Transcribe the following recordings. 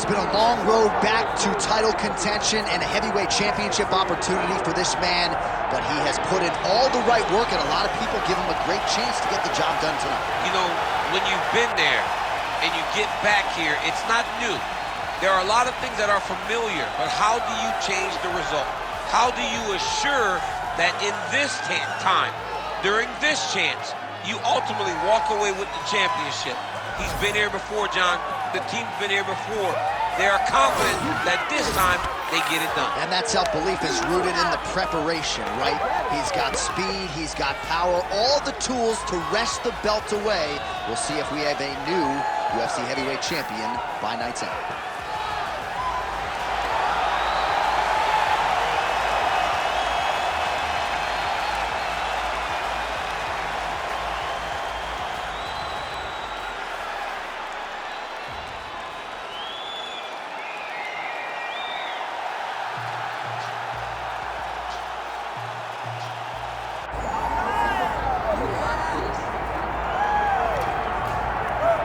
been a long road back to title contention and a heavyweight championship opportunity for this man, but he has put in all the right work, and a lot of people give him a great chance to get the job done tonight. You know, when you've been there and you get back here, it's not new. There are a lot of things that are familiar, but how do you change the result? How do you assure that in this time, during this chance, you ultimately walk away with the championship? He's been here before, John. The team's been here before. They are confident that this time they get it done. And that self-belief is rooted in the preparation, right? He's got speed, he's got power, all the tools to wrest the belt away. We'll see if we have a new UFC heavyweight champion by night's end.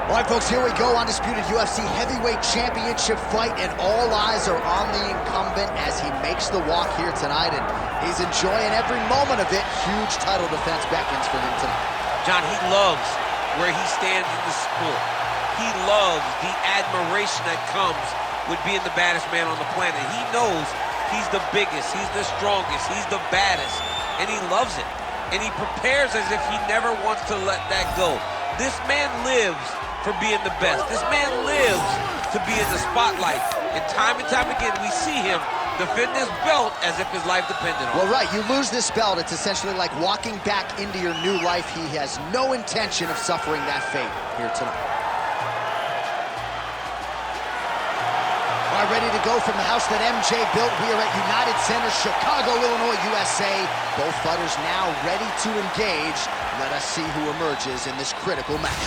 All right, folks, here we go. Undisputed UFC heavyweight championship fight, and all eyes are on the incumbent as he makes the walk here tonight, and he's enjoying every moment of it. Huge title defense beckons for him tonight. John, he loves where he stands in the sport. He loves the admiration that comes with being the baddest man on the planet. He knows he's the biggest, he's the strongest, he's the baddest, and he loves it. And he prepares as if he never wants to let that go. This man lives for being the best. This man lives to be in the spotlight. And time again, we see him defend this belt as if his life depended on it. Well, right, you lose this belt, it's essentially like walking back into your new life. He has no intention of suffering that fate here tonight. All right, ready to go from the house that MJ built. We are at United Center, Chicago, Illinois, USA. Both fighters now ready to engage. Let us see who emerges in this critical match.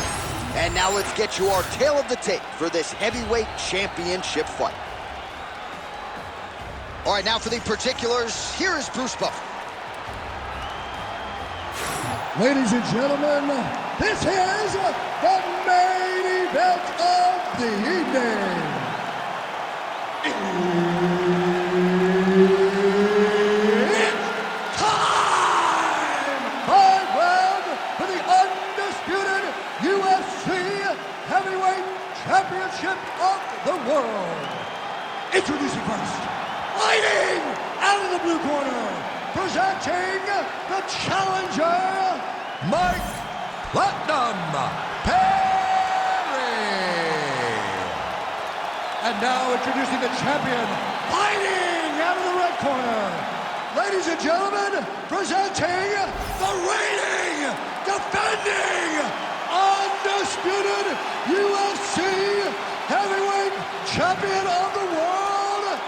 And now let's get you our tale of the tape for this heavyweight championship fight. All right, now for the particulars, here is Bruce Buffer. Ladies and gentlemen, this is the main event of the evening. It's time! 5 rounds for the undisputed UFC Heavyweight Championship of the world. Introducing first, fighting out of the blue corner, presenting the challenger, Mike Platinum Perry. And now introducing the champion, fighting out of the red corner, ladies and gentlemen, presenting the reigning, defending, undisputed UFC heavyweight champion of the world,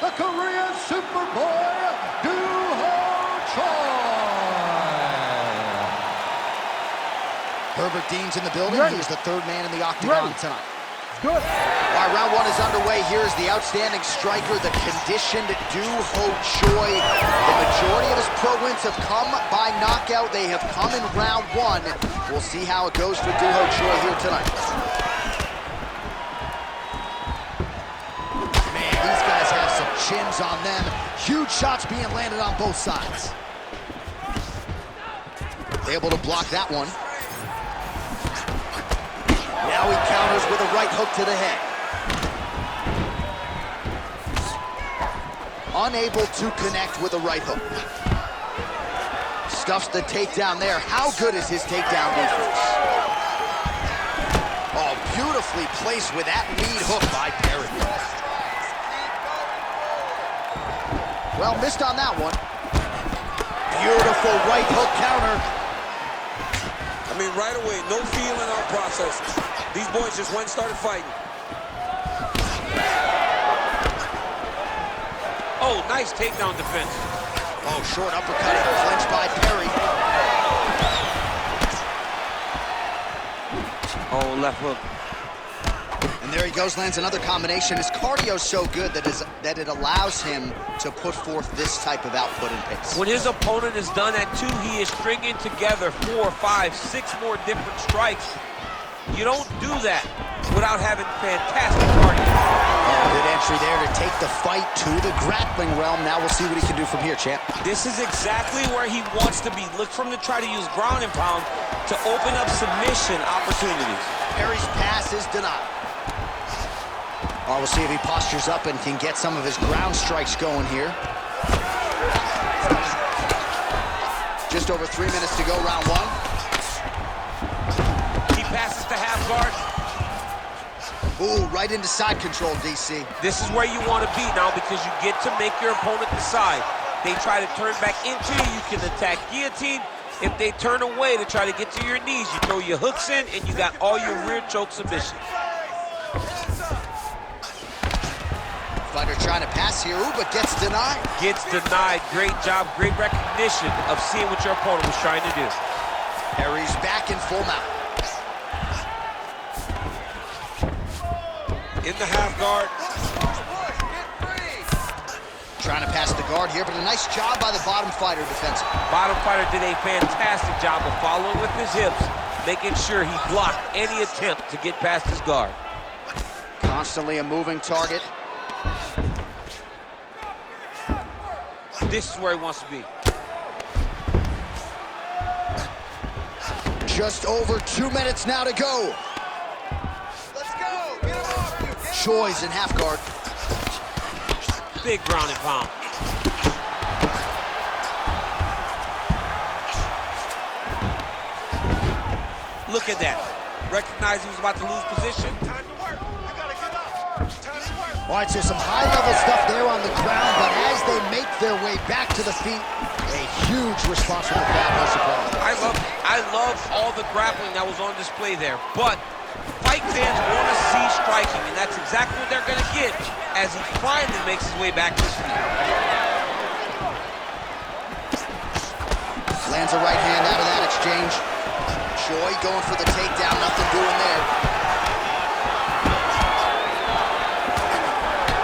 the Korean Superboy, Duho Choi. Herbert Dean's in the building. He's the third man in the octagon tonight. Good. All right, round one is underway. Here is the outstanding striker, the conditioned Duho Choi. The majority of his pro wins have come by knockout. They have come in round one. We'll see how it goes for Duho Choi here tonight. Man, these guys have some chins on them. Huge shots being landed on both sides. Able to block that one. Now he counters with a right hook to the head. Unable to connect with a right hook. Stuffs the takedown there. How good is his takedown defense? Oh, beautifully placed with that lead hook by Perry. Well, missed on that one. Beautiful right hook counter. I mean, right away, no feeling or process. These boys just went and started fighting. Oh, nice takedown defense. Oh, short uppercut, clinched by Perry. Oh, left hook. And there he goes, lands another combination. His cardio's so good that it allows him to put forth this type of output and pace. When his opponent is done at 2, he is stringing together 4, 5, 6 more different strikes. You don't do that without having fantastic cardio. take the fight to the grappling realm. Now we'll see what he can do from here, champ. This is exactly where he wants to be. Look for him to try to use ground and pound to open up submission opportunities. Perry's pass is denied. Oh, we'll see if he postures up and can get some of his ground strikes going here. Just over 3 minutes to go, round one. He passes to half guard. Ooh, right into side control, DC. This is where you want to be now because you get to make your opponent decide. They try to turn back into you, you can attack guillotine. If they turn away to try to get to your knees, you throw your hooks in and you got all your rear choke submissions. Fighter trying to pass here, ooh, but gets denied. Gets denied. Great job, great recognition of seeing what your opponent was trying to do. Perry's back in full mount. In the half guard. Trying to pass the guard here, but a nice job by the bottom fighter defensively. Bottom fighter did a fantastic job of following with his hips, making sure he blocked any attempt to get past his guard. Constantly a moving target. This is where he wants to be. Just over 2 minutes now to go. Let's go. Get him off. Choi's in half guard. Big ground and pound. Look at that. Recognized he was about to lose position. Time to work. You gotta get up. Time to work. All right, so some high-level stuff there on the ground, but as they make their way back to the feet, a huge response from the crowd, no surprise. I love all the grappling that was on display there, but fight fans want to see striking, and that's exactly what they're going to get as he finally makes his way back to his feet. Lands a right hand out of that exchange. Choi going for the takedown, nothing doing there.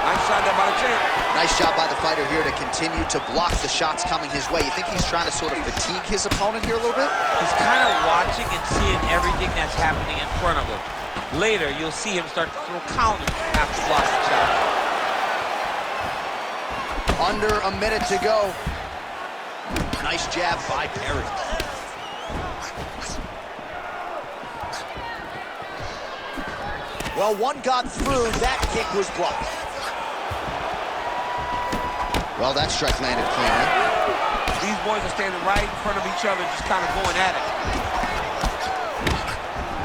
Nice shot there by the champ. Nice job by the fighter here to continue to block the shots coming his way. You think he's trying to sort of fatigue his opponent here a little bit? He's kind of watching and seeing everything that's happening in front of him. Later, you'll see him start to throw counters after blocking shots. Under a minute to go. Nice jab by Perry. Well, one got through, that kick was blocked. Well, that strike landed cleanly. These boys are standing right in front of each other, just kind of going at it.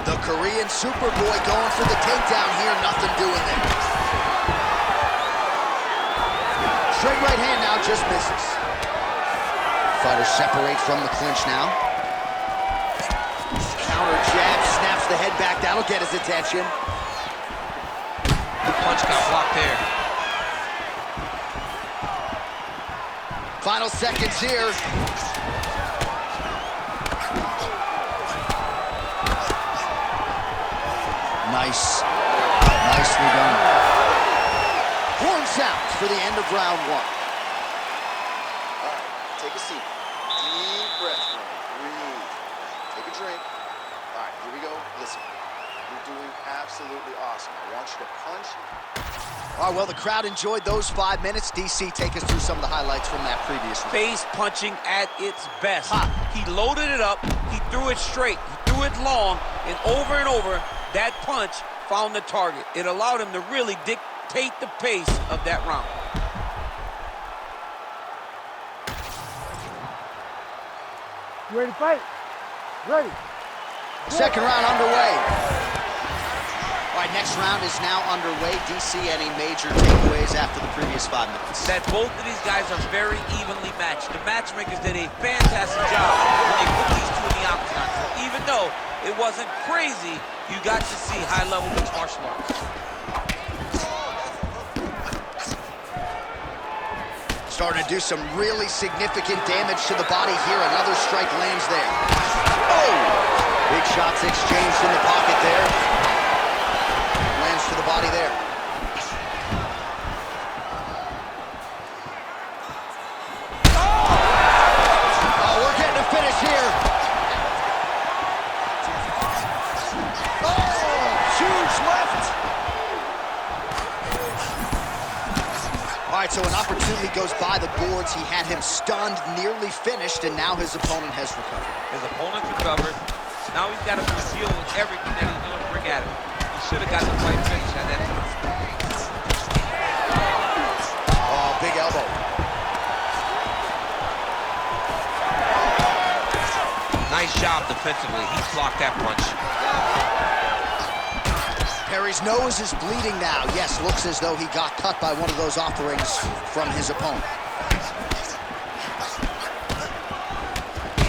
The Korean Superboy going for the takedown here, nothing doing there. Straight right hand now, just misses. Fighters separate from the clinch now. Counter jab, snaps the head back, that'll get his attention. The punch got blocked there. Final seconds here. Nice. Nicely done. Horn sounds for the end of round one. All right, take a seat. Deep breath. Breathe. Take a drink. All right, here we go. Listen, you're doing absolutely awesome. I want you to punch. All right, well, the crowd enjoyed those 5 minutes. DC, take us through some of the highlights from that previous one. Face punching at its best. Ha. He loaded it up, he threw it straight, he threw it long, and over, that punch found the target. It allowed him to really dictate the pace of that round. You ready to fight? Ready. Second round underway. All right, next round is now underway. DC, any major takeaways after the previous 5 minutes? That both of these guys are very evenly matched. The matchmakers did a fantastic job when they put these two in the octagon. So even though it wasn't crazy, you got to see high-level mixed martial arts. Starting to do some really significant damage to the body here. Another strike lands there. Oh! Big shots exchanged in the pocket there. Lands to the body there. Oh, we're getting a finish here. Oh, huge left. right, so an opportunity goes by the boards. He had him stunned, nearly finished, and now his opponent has recovered. His opponent recovered. So now he's got to deal with everything that he's going to bring at him. He should have got the fight finish at that time. Oh, big elbow. Nice job defensively. He blocked that punch. Perry's nose is bleeding now. Yes, looks as though he got cut by one of those offerings from his opponent.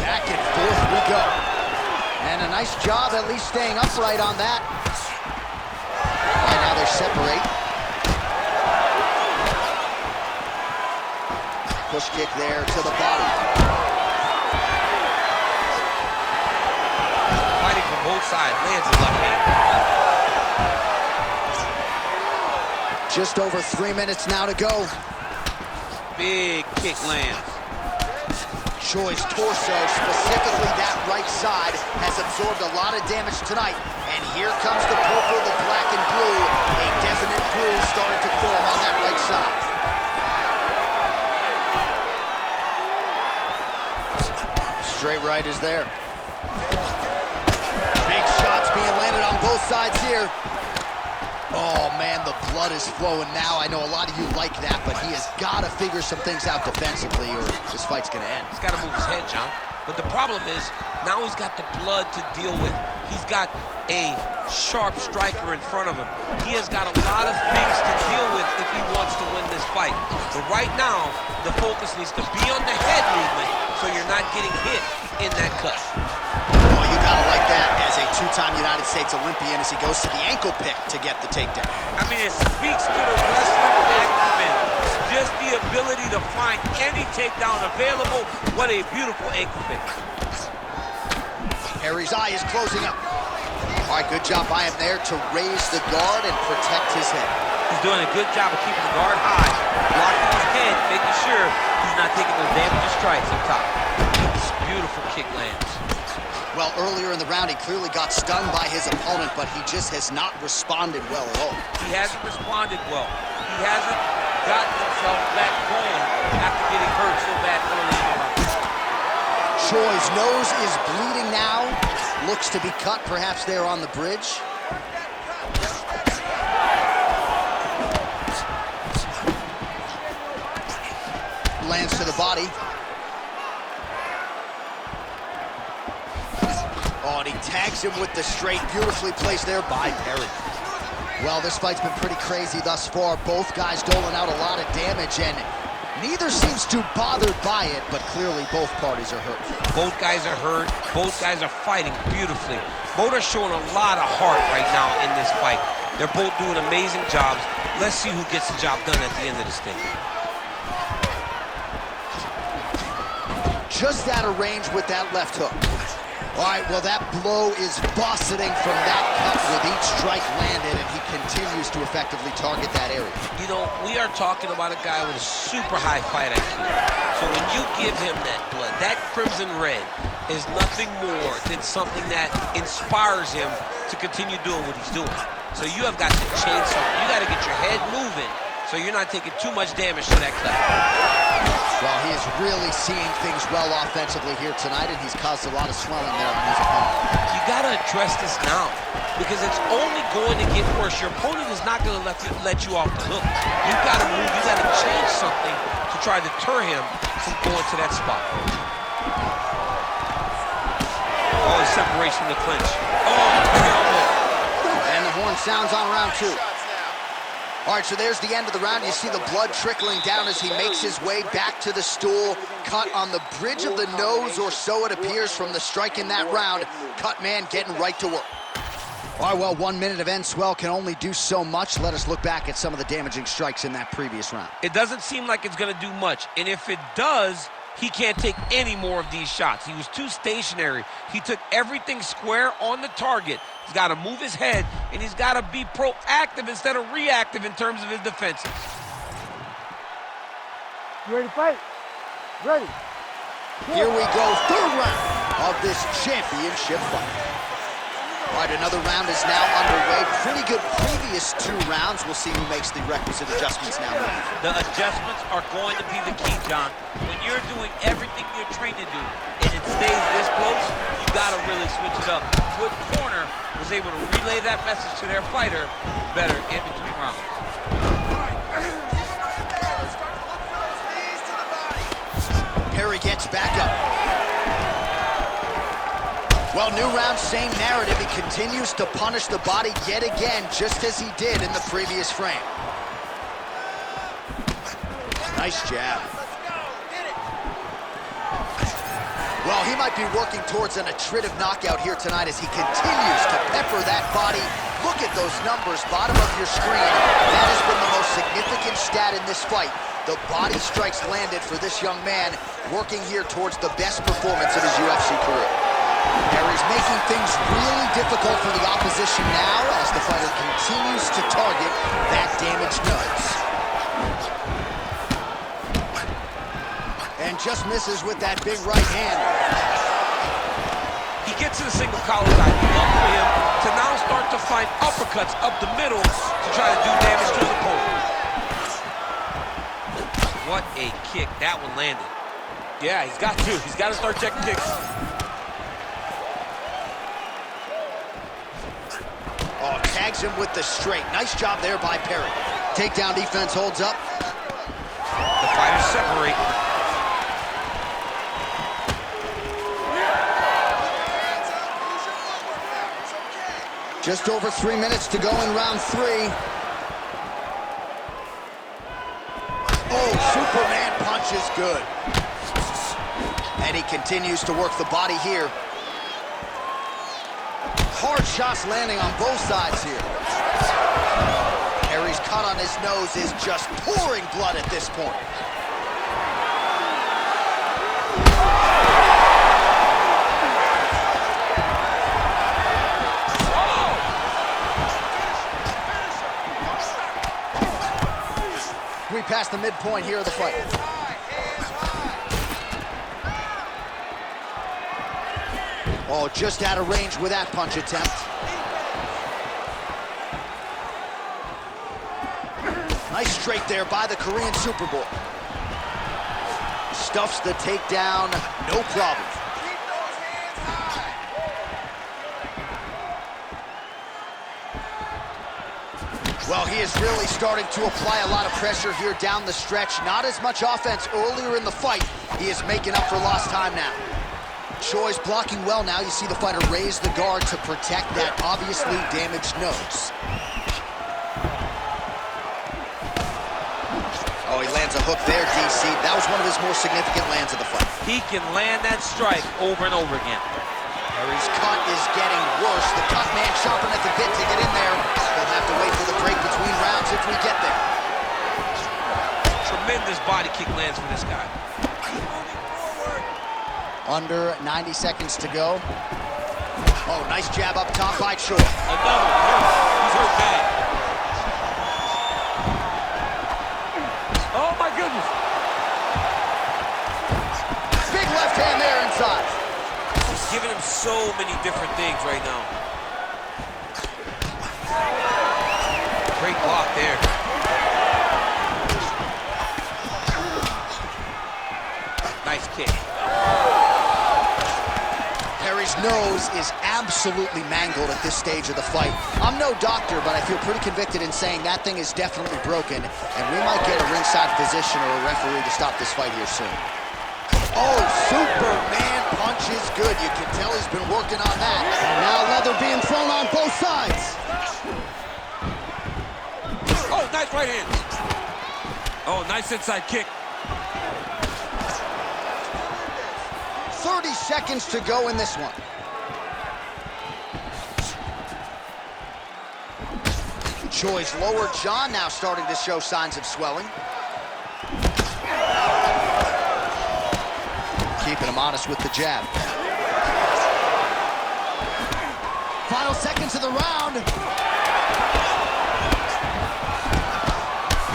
Back and forth we go. And a nice job at least staying upright on that. And now they separate. Push kick there to the body. Fighting from both sides. Lands a left hand. Just over 3 minutes now to go. Big kick lands. Choi's torso, specifically that right side, has absorbed a lot of damage tonight. And here comes the purple, the black and blue. A definite bruise starting to form on that right side. Straight right is there. Big shots being landed on both sides here. Oh, man, the blood is flowing now. I know a lot of you like that, but he has got to figure some things out defensively or this fight's going to end. He's got to move his head, John. But the problem is, now he's got the blood to deal with. He's got a sharp striker in front of him. He has got a lot of things to deal with if he wants to win this fight. But right now, the focus needs to be on the head movement so you're not getting hit in that cut. Oh, you gotta like that as a two-time United States Olympian as he goes to the ankle pick to get the takedown. I mean, it speaks to the wrestling acumen. Just the ability to find any takedown available. What a beautiful ankle pick. Perry's eye is closing up. All right, good job by him there to raise the guard and protect his head. He's doing a good job of keeping the guard high, blocking his head, making sure he's not taking those damaging strikes up top. This beautiful kick lands. Well, earlier in the round, he clearly got stunned by his opponent, but he just has not responded well at all. He hasn't responded well. He hasn't gotten himself back going after getting hurt so bad early in the round. Choi's nose is bleeding now. Looks to be cut, perhaps there on the bridge. Lands to the body. Oh, and he tags him with the straight, beautifully placed there by Perry. Well, this fight's been pretty crazy thus far. Both guys doling out a lot of damage, and neither seems too bothered by it, but clearly both parties are hurt. Both guys are hurt. Both guys are fighting beautifully. Both are showing a lot of heart right now in this fight. They're both doing amazing jobs. Let's see who gets the job done at the end of this thing. Just out of range with that left hook. All right, well, that blow is buffeting from that cut with each strike landed, and he continues to effectively target that area. You know, we are talking about a guy with a super high fight IQ. So when you give him that blood, that crimson red is nothing more than something that inspires him to continue doing what he's doing. So you have got to change something. You got to get your head moving so you're not taking too much damage to that cut. Well, he is really seeing things well offensively here tonight, and he's caused a lot of swelling there on his opponent. You got to address this now because it's only going to get worse. Your opponent is not going to let you off the hook. You've got to move. You got to change something to try to deter him from going to that spot. Oh, the separation, the clinch. Oh, and the horn sounds on round two. All right, so there's the end of the round. You see the blood trickling down as he makes his way back to the stool. Cut on the bridge of the nose, or so it appears from the strike in that round. Cut man getting right to work. All right, well, 1 minute of end swell can only do so much. Let us look back at some of the damaging strikes in that previous round. It doesn't seem like it's going to do much. And if it does, he can't take any more of these shots. He was too stationary. He took everything square on the target. He's got to move his head, and he's got to be proactive instead of reactive in terms of his defenses. You ready to fight? Ready. Here we go, third round of this championship fight. All right, another round is now underway. Pretty good previous 2 rounds. We'll see who makes the requisite adjustments now. The adjustments are going to be the key, John. When you're doing everything you're trained to do, and it stays this close, you gotta really switch it up. Good corner was able to relay that message to their fighter better in between rounds. Perry gets back up. Well, new round, same narrative. He continues to punish the body yet again, just as he did in the previous frame. Nice jab. Well, he might be working towards an attritive knockout here tonight as he continues to pepper that body. Look at those numbers, bottom of your screen. That has been the most significant stat in this fight. The body strikes landed for this young man, working here towards the best performance of his UFC career. Perry's making things really difficult for the opposition now as the fighter continues to target that damaged nose. And just misses with that big right hand. He gets to the single collar tie. Love for him to now start to find uppercuts up the middle to try to do damage to his opponent. What a kick. That one landed. Yeah, he's got to. He's got to start checking kicks. Oh, tags him with the straight. Nice job there by Perry. Takedown defense holds up. The fighters separate. Just over 3 minutes to go in round 3. Oh, Superman punch is good. And he continues to work the body here. Hard shots landing on both sides here. Perry's cut on his nose is just pouring blood at this point. We passed the midpoint here of the fight. Oh, just out of range with that punch attempt. Nice straight there by the Korean Superboy. Stuffs the takedown, no problem. Well, he is really starting to apply a lot of pressure here down the stretch. Not as much offense earlier in the fight. He is making up for lost time now. Choi's blocking well now. You see the fighter raise the guard to protect that obviously damaged nose. Oh, he lands a hook there, DC. That was one of his more significant lands of the fight. He can land that strike over and over again. Perry's cut is getting worse. The cut man chomping at the bit to get in there. We'll have to wait for the break between rounds if we get there. Tremendous body kick lands for this guy. Under 90 seconds to go. Oh, nice jab up top by Choi. Another hurt. He's hurt bad. Oh, my goodness. Big left hand there inside. He's giving him so many different things right now. Great block there. Nice kick. Perry's nose is absolutely mangled at this stage of the fight. I'm no doctor, but I feel pretty convicted in saying that thing is definitely broken, and we might get a ringside physician or a referee to stop this fight here soon. Oh, Superman punch is good. You can tell he's been working on that. And now leather being thrown on both sides. Oh, nice right hand. Oh, nice inside kick. 30 seconds to go in this one. Choi's lower jaw now starting to show signs of swelling. Keeping him honest with the jab. Final seconds of the round.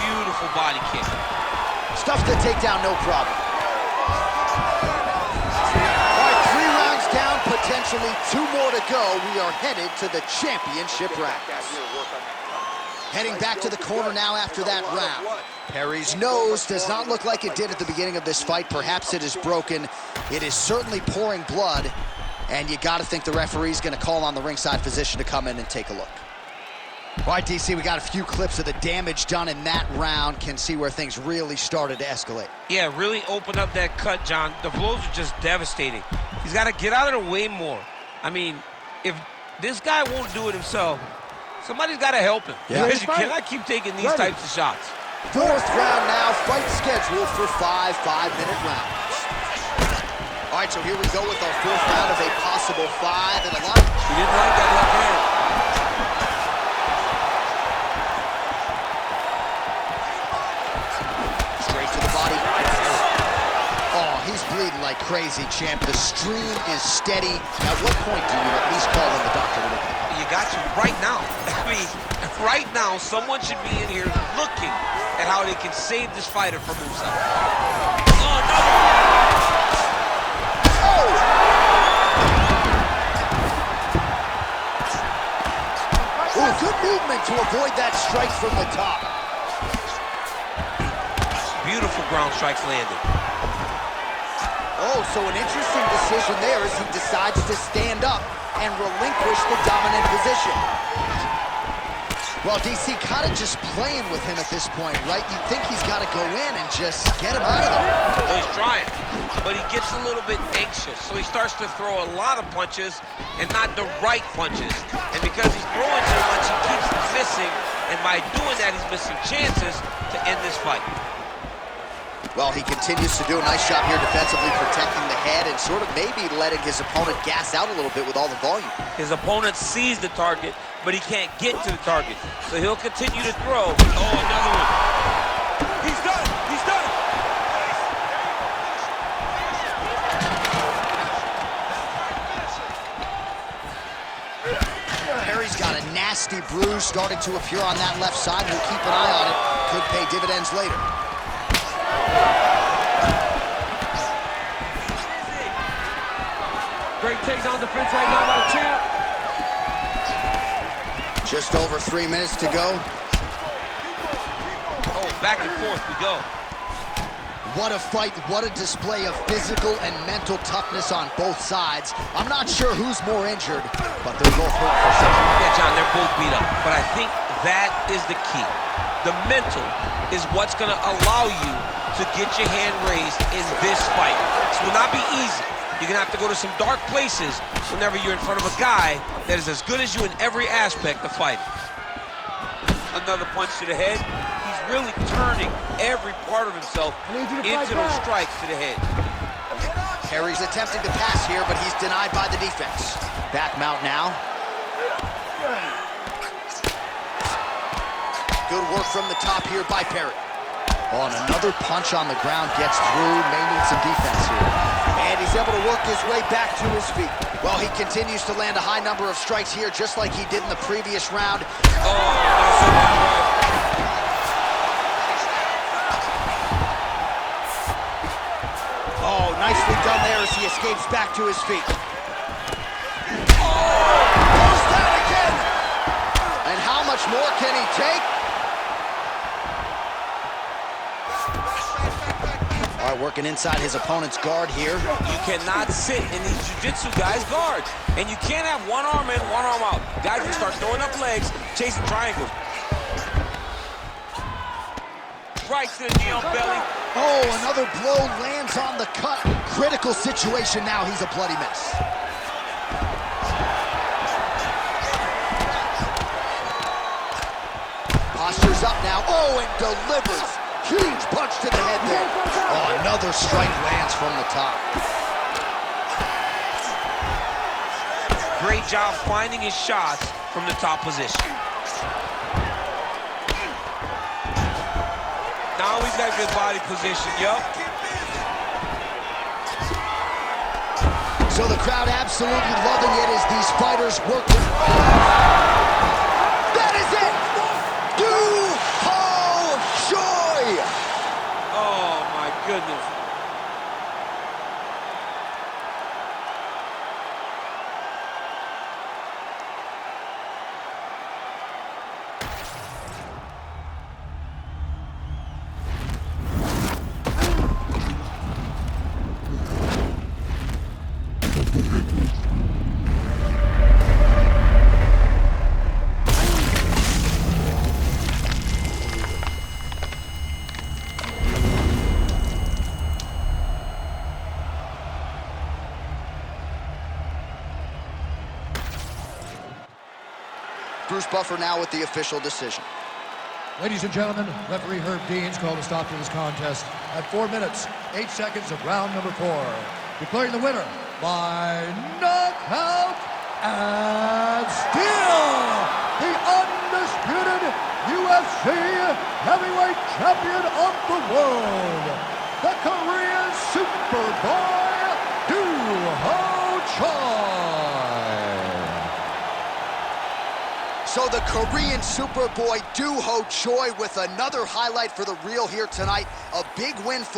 Beautiful body kick. Stuffs the takedown, no problem. All right, 3 rounds down, potentially 2 more to go. We are headed to the championship round. Heading back to the corner now after that round. Perry's nose does not look like it did at the beginning of this fight. Perhaps it is broken. It is certainly pouring blood. And you got to think the referee's going to call on the ringside physician to come in and take a look. All right, DC, we got a few clips of the damage done in that round. Can see where things really started to escalate. Yeah, really open up that cut, John. The blows are just devastating. He's got to get out of the way more. I mean, if this guy won't do it himself, somebody's got to help him. Yeah. Because you cannot keep taking these types of shots. 4th round now, fight scheduled for 5 5-minute rounds. All right, so here we go with our 4th round of a possible 5 and a lot. He didn't like that left hand. Straight to the body. Oh, he's bleeding like crazy, champ. The stream is steady. At what point do you at least call in the doctor to look at it? You got to right now. I mean, right now, someone should be in here looking at how they can save this fighter from himself. Oh, no! Oh, good movement to avoid that strike from the top. Beautiful ground strikes landed. Oh, so an interesting decision there as he decides to stand up and relinquish the dominant position. Well, DC kind of just playing with him at this point, right? You think he's got to go in and just get him out of there. Well, he's trying, but he gets a little bit anxious, so he starts to throw a lot of punches and not the right punches. And because he's throwing so much, he keeps missing, and by doing that, he's missing chances to end this fight. Well, he continues to do a nice job here defensively, protecting the head and sort of maybe letting his opponent gas out a little bit with all the volume. His opponent sees the target, but he can't get to the target. So he'll continue to throw. Oh, another one. He's done. He's done. Perry's got a nasty bruise starting to appear on that left side. We'll keep an eye on it. Could pay dividends later. Great takedown defense right now by the champ. Just over 3 minutes to go. Oh, back and forth we go. What a fight, what a display of physical and mental toughness on both sides. I'm not sure who's more injured, but they're both hurt for something. Yeah, John, they're both beat up. But I think that is the key. The mental is what's going to allow you to get your hand raised in this fight. This will not be easy. You're going to have to go to some dark places whenever you're in front of a guy that is as good as you in every aspect of fighting. Another punch to the head. He's really turning every part of himself into those strikes to the head. Perry's attempting to pass here, but he's denied by the defense. Back mount now. Good work from the top here by Perry. Oh, and another punch on the ground gets through. May need some defense here. And he's able to work his way back to his feet. Well, he continues to land a high number of strikes here, just like he did in the previous round. Oh, nicely done there as he escapes back to his feet. Goes down again. And how much more can he take? All right, working inside his opponent's guard here. You cannot sit in these jiu-jitsu guys' guards. And you can't have one arm in, one arm out. Guys can start throwing up legs, chasing triangles. Right to the knee on belly. Oh, another blow lands on the cut. Critical situation now. He's a bloody mess. Postures up now. Oh, and delivers. Huge punch to the head there. Oh, another strike lands from the top. Great job finding his shots from the top position. Now he's got good body position, yup. So the crowd absolutely loving it as these fighters work. That is it! Oh, my goodness. Bruce Buffer now with the official decision. Ladies and gentlemen, referee Herb Dean's called a stop to this contest at 4 minutes, 8 seconds of round number 4. Declaring the winner by knockout and still the undisputed UFC heavyweight champion of the world, the Korean Superboy, Duho Choi. So the Korean Superboy Duho Choi with another highlight for the reel here tonight. A big win for